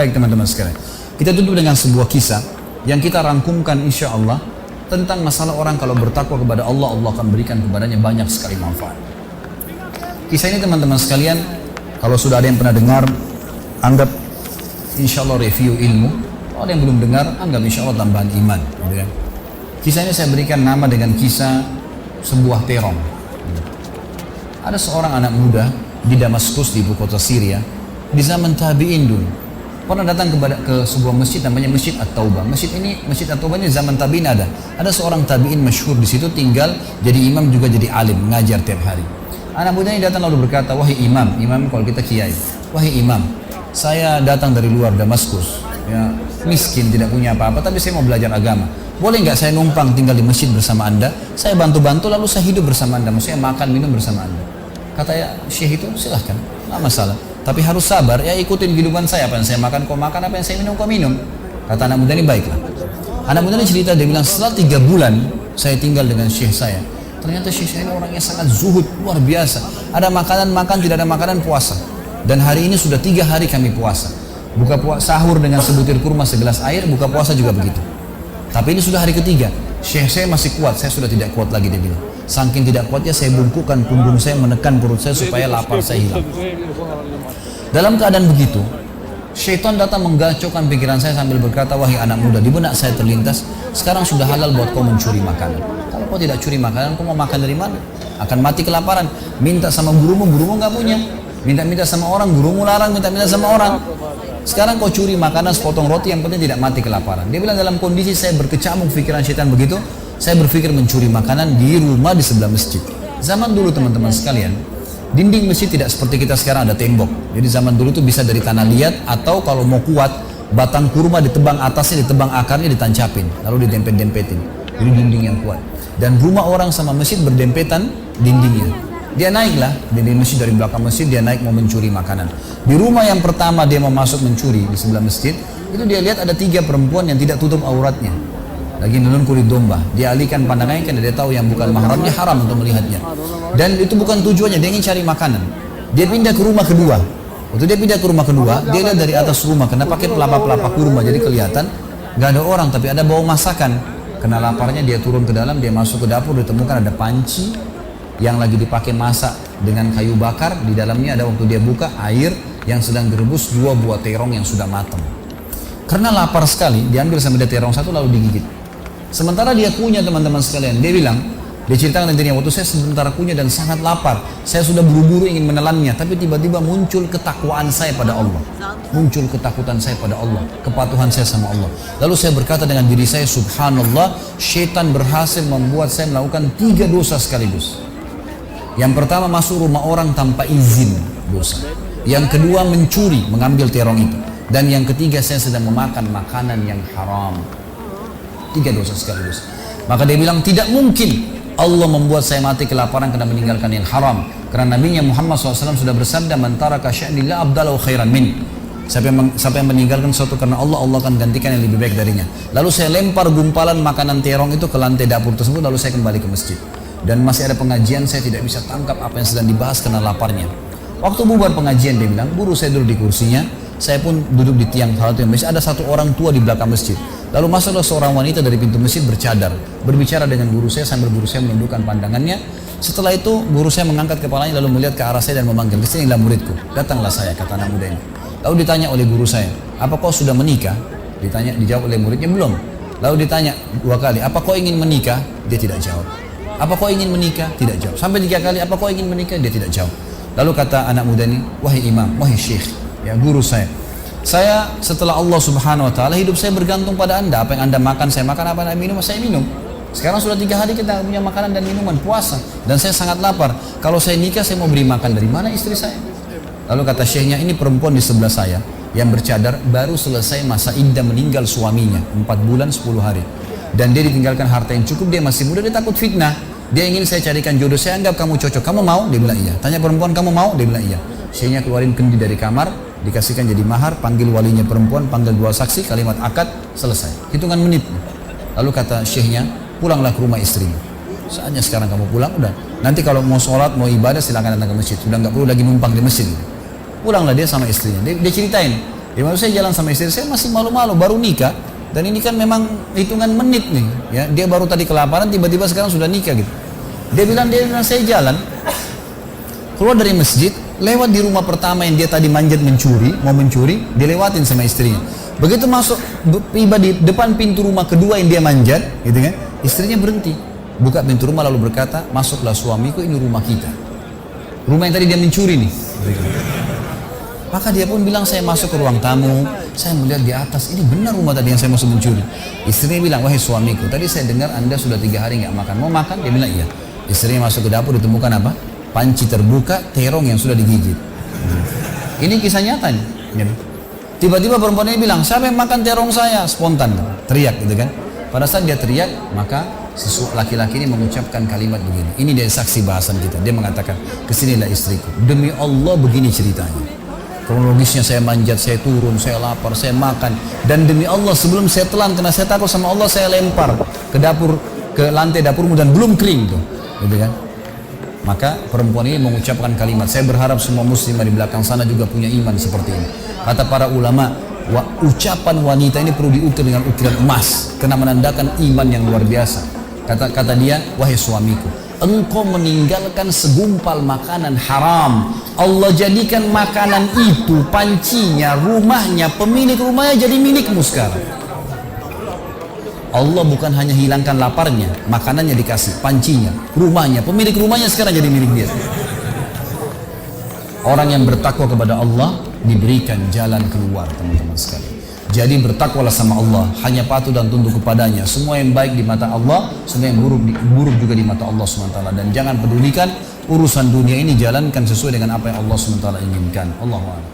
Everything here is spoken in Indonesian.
Baik teman-teman sekalian, kita tutup dengan sebuah kisah yang kita rangkumkan insya Allah tentang masalah orang kalau bertakwa kepada Allah, Allah akan berikan kepadanya banyak sekali manfaat. Kisah ini teman-teman sekalian, kalau sudah ada yang pernah dengar, anggap insya Allah review ilmu. Kalau ada yang belum dengar, anggap insya Allah tambahan iman. Kisah ini saya berikan nama dengan kisah sebuah terong. Ada seorang anak muda di Damaskus, di ibu kota Syria, di zaman tabi'in dulu, pernah datang ke sebuah masjid namanya Masjid At-Taubah. Masjid At-Taubah ini zaman tabi'in ada. Ada seorang tabi'in masyhur di situ, tinggal jadi imam juga jadi alim, mengajar tiap hari. Anak muda ini datang lalu berkata, wahai imam kalau kita kiai, wahai imam, saya datang dari luar Damaskus, ya, miskin, tidak punya apa-apa, tapi saya mau belajar agama. Boleh nggak saya numpang tinggal di masjid bersama anda? Saya bantu-bantu lalu saya hidup bersama anda, maksudnya makan minum bersama anda. Kata ya syekh itu, silahkan, nggak masalah. Tapi harus sabar, ya ikutin kehidupan saya, apa yang saya makan kau makan, apa yang saya minum kau minum. Kata anak muda ini, baiklah. Anak muda ini cerita, dia bilang setelah 3 bulan saya tinggal dengan syekh saya. Ternyata syekh saya ini orangnya sangat zuhud, luar biasa. Ada makanan makan, tidak ada makanan puasa. Dan hari ini sudah 3 hari kami puasa. Sahur dengan sebutir kurma segelas air, buka puasa juga begitu. Tapi ini sudah hari ketiga, syekh saya masih kuat, saya sudah tidak kuat lagi, dia bilang. Saking tidak kuatnya saya bungkukkan punggung saya, menekan perut saya supaya lapar saya hilang. Dalam keadaan begitu, syaitan datang menggacaukan pikiran saya sambil berkata, wahai anak muda, di benak saya terlintas, sekarang sudah halal buat kau mencuri makanan. Kalau kau tidak curi makanan, kau mau makan dari mana? Akan mati kelaparan. Minta sama gurumu nggak punya. Minta sama orang, gurumu larang, minta sama orang. Sekarang kau curi makanan sepotong roti, yang penting tidak mati kelaparan. Dia bilang dalam kondisi saya berkecamuk pikiran syaitan begitu, saya berpikir mencuri makanan di rumah di sebelah masjid. Zaman dulu teman-teman sekalian, dinding masjid tidak seperti kita sekarang ada tembok. Jadi zaman dulu itu bisa dari tanah liat, atau kalau mau kuat, batang kurma ditebang atasnya, ditebang akarnya, ditancapin, lalu didempet-dempetin. Jadi dinding yang kuat. Dan rumah orang sama masjid berdempetan dindingnya. Dia naiklah dari masjid, dari belakang masjid dia naik mau mencuri makanan. Di rumah yang pertama dia mau masuk mencuri di sebelah masjid, itu dia lihat ada 3 perempuan yang tidak tutup auratnya, lagi nenun kulit domba. Dia alihkan pandangannya karena dia tahu yang bukan mahramnya haram untuk melihatnya. Dan itu bukan tujuannya, dia ingin cari makanan. Dia pindah ke rumah kedua. Waktu dia pindah ke rumah kedua, dia lihat dari atas rumah karena pakai pelapa-pelapa kurma, jadi kelihatan nggak ada orang tapi ada bau masakan. Karena laparnya dia turun ke dalam, dia masuk ke dapur, ditemukan ada panci yang lagi dipakai masak dengan kayu bakar. Di dalamnya ada, waktu dia buka, air yang sedang direbus 2 buah terong yang sudah matang. Karena lapar sekali, diambil sama dia terong 1 lalu digigit. Sementara dia kunyah teman-teman sekalian, dia bilang, dia ceritakan nantinya, waktu saya sebentar kunyah dan sangat lapar, saya sudah buru-buru ingin menelannya, tapi tiba-tiba muncul ketakwaan saya pada Allah, muncul ketakutan saya pada Allah, kepatuhan saya sama Allah. Lalu saya berkata dengan diri saya, subhanallah, syaitan berhasil membuat saya melakukan 3 dosa sekaligus. Yang pertama, masuk rumah orang tanpa izin, dosa. Yang kedua, mencuri, mengambil terong itu. Dan yang ketiga, saya sedang memakan makanan yang haram. 3 dosa sekaligus. Maka dia bilang, tidak mungkin Allah membuat saya mati kelaparan karena meninggalkan yang haram. Karena Nabi Muhammad SAW sudah bersabda, man taraka sya'ni la abdalahu khairan min. Siapa yang meninggalkan sesuatu karena Allah, Allah akan gantikan yang lebih baik darinya. Lalu saya lempar gumpalan makanan terong itu ke lantai dapur tersebut, lalu saya kembali ke masjid. Dan masih ada pengajian, saya tidak bisa tangkap apa yang sedang dibahas karena laparnya. Waktu bubar pengajian, dia bilang, guru saya duduk di kursinya, saya pun duduk di tiang salah satu masjid. Ada satu orang tua di belakang masjid. Lalu masuklah seorang wanita dari pintu masjid bercadar, berbicara dengan guru saya sambil guru saya menundukkan pandangannya. Setelah itu guru saya mengangkat kepalanya lalu melihat ke arah saya dan memanggil, "Kesinilah muridku." Datanglah saya, kata anak muda ini. Lalu ditanya oleh guru saya, "Apa kau sudah menikah?" Dijawab oleh muridnya, "Belum." Lalu ditanya 2 kali, "Apa kau ingin menikah?" Dia tidak jawab. "Apa kau ingin menikah?" Tidak jawab. Sampai 3 kali, "Apa kau ingin menikah?" Dia tidak jawab. Lalu kata anak muda ini, "Wahai imam, wahai syekh, ya guru saya setelah Allah subhanahu wa ta'ala, hidup saya bergantung pada anda. Apa yang anda makan, saya makan. Apa yang anda minum, saya minum. Sekarang sudah 3 hari kita punya makanan dan minuman, puasa. Dan saya sangat lapar. Kalau saya nikah, saya mau beri makan dari mana istri saya?" Lalu kata syekhnya, "Ini perempuan di sebelah saya yang bercadar, baru selesai masa iddah meninggal suaminya, 4 bulan 10 hari. Dan dia ditinggalkan harta yang cukup, dia masih muda, dia takut fitnah. Dia ingin saya carikan jodoh, saya anggap kamu cocok. Kamu mau?" Dia bilang iya. Tanya perempuan, "Kamu mau?" Dia bilang iya. Syekhnya keluarin kendi dari kamar, dikasihkan jadi mahar, panggil walinya perempuan, panggil 2 saksi, kalimat akad, selesai. Hitungan menit. Lalu kata syekhnya, "Pulanglah ke rumah istrimu. Saatnya sekarang kamu pulang, udah. Nanti kalau mau sholat, mau ibadah, silakan datang ke masjid. Sudah nggak perlu lagi numpang di masjid." Pulanglah dia sama istrinya. Dia ceritain, Ya maksud saya jalan sama istri saya masih malu-malu, baru nikah. Dan ini kan memang hitungan menit nih, ya. Dia baru tadi kelaparan, tiba-tiba sekarang sudah nikah gitu. Dia bilang saya jalan, keluar dari masjid, lewat di rumah pertama yang dia tadi manjat mau mencuri, dilewatin sama istrinya. Begitu masuk, tiba di depan pintu rumah kedua yang dia manjat, gitu kan, istrinya berhenti, buka pintu rumah lalu berkata, masuklah suamiku, ini rumah kita. Rumah yang tadi dia mencuri nih. Maka dia pun bilang, saya masuk ke ruang tamu, saya melihat di atas, ini benar rumah tadi yang saya masuk mencuri. Istrinya bilang, wahai suamiku, tadi saya dengar Anda sudah 3 hari nggak makan, mau makan? Dia bilang iya. Istrinya masuk ke dapur, ditemukan apa? Panci terbuka, terong yang sudah digigit. Ini kisah nyata nih. Tiba-tiba perempuan ini bilang, siapa yang makan terong saya? Spontan, teriak gitu kan. Pada saat dia teriak, maka laki-laki ini mengucapkan kalimat begini. Ini dia saksi bahasan kita. Dia mengatakan, kesinilah istriku. Demi Allah begini ceritanya. Kronologisnya saya manjat, saya turun, saya lapar, saya makan. Dan demi Allah sebelum saya telan, karena saya takut sama Allah, saya lempar ke dapur, ke lantai dapurmu dan belum kering tuh. Gitu kan? Maka perempuan ini mengucapkan kalimat, saya berharap semua muslimah di belakang sana juga punya iman seperti ini. Kata para ulama, ucapan wanita ini perlu diukir dengan ukiran emas karena menandakan iman yang luar biasa. Kata dia, wahai suamiku, engkau meninggalkan segumpal makanan haram. Allah jadikan makanan itu, pancinya, rumahnya, pemilik rumahnya jadi milikmu sekarang. Allah bukan hanya hilangkan laparnya, makanannya dikasih, pancinya, rumahnya, pemilik rumahnya sekarang jadi milik dia. Orang yang bertakwa kepada Allah diberikan jalan keluar, teman-teman sekalian. Jadi bertakwalah sama Allah, hanya patuh dan tunduk kepadanya. Semua yang baik di mata Allah, semua yang buruk juga di mata Allah SWT. Dan jangan pedulikan urusan dunia ini, jalankan sesuai dengan apa yang Allah SWT inginkan. Allahu a'lam.